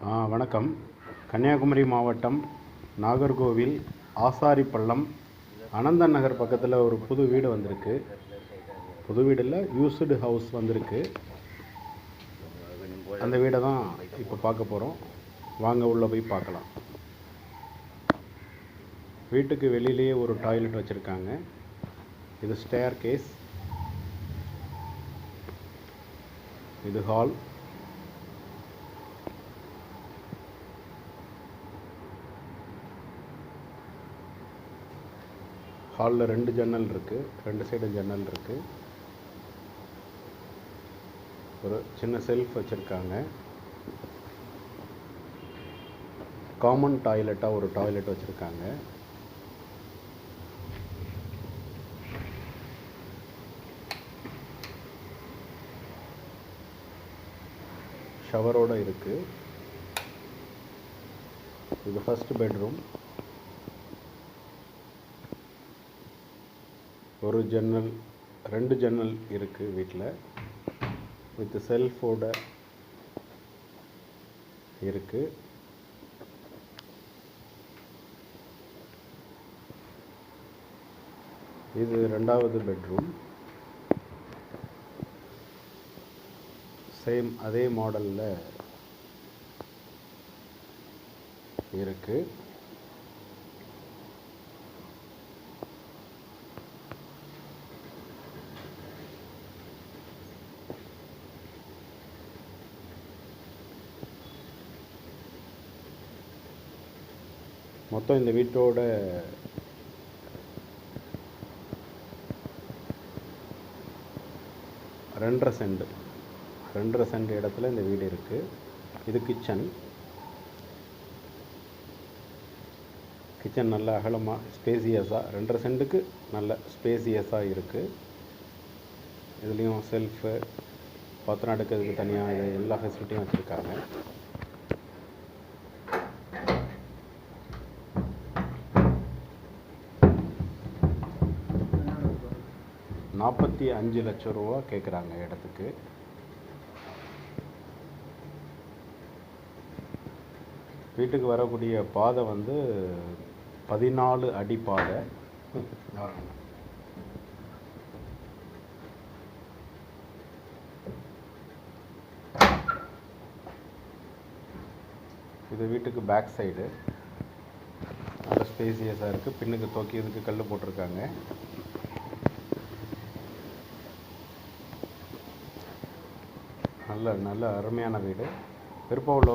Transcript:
வணக்கம். கன்னியாகுமரி மாவட்டம் நாகர்கோவில் ஆசாரிப்பள்ளம் அனந்தன் நகர் பக்கத்தில் ஒரு புது வீடு வந்திருக்கு. புது வீடு இல்லை, யூஸ்டு ஹவுஸ் வந்திருக்கு. அந்த வீடை தான் இப்போ பார்க்க போகிறோம். வாங்க உள்ளே போய் பார்க்கலாம். வீட்டுக்கு வெளியிலேயே ஒரு டாய்லெட் வச்சுருக்காங்க. இது ஸ்டேர் கேஸ், இது ஹால். ஹாலில் 2 ஜன்னல் இருக்குது, 2 சைடு ஜன்னல் இருக்குது. ஒரு சின்ன செல்ஃப் வச்சுருக்காங்க. காமன் டாய்லெட்டாக ஒரு டாய்லெட் வச்சுருக்காங்க. ஷவரோடு இருக்குது. இது ஃபர்ஸ்ட் பெட்ரூம். ஒரு ஜன்னல், 2 ஜன்னல் இருக்குது வீட்டில். வித் செல்ஃபோட இருக்குது. இது 2வது பெட்ரூம். சேம் அதே மாடலில் இருக்குது. மொத்தம் இந்த வீட்டோட ரெண்டரை சென்ட் இடத்துல இந்த வீடு இருக்குது. இது கிச்சன் நல்ல அகலமாக ஸ்பேசியஸாக, 2.5 சென்ட்டுக்கு நல்ல ஸ்பேசியஸாக இருக்குது. இதுலேயும் செல்ஃபு, பாத்திரம் எடுக்கிறதுக்கு தனியாக இது எல்லா ஃபெசிலிட்டியும் வச்சுருக்காங்க. $45 லட்சம் கேட்குறாங்க இடத்துக்கு. வீட்டுக்கு வரக்கூடிய பாதை வந்து 14 அடி பாதை. இது வீட்டுக்கு பேக் சைடு நல்ல ஸ்பேசியஸாக இருக்குது. பின்னுக்கு தூக்கியதுக்கு கல் போட்டிருக்காங்க. நல்ல அருமையான வீடு. விருப்பம் உள்ளவங்க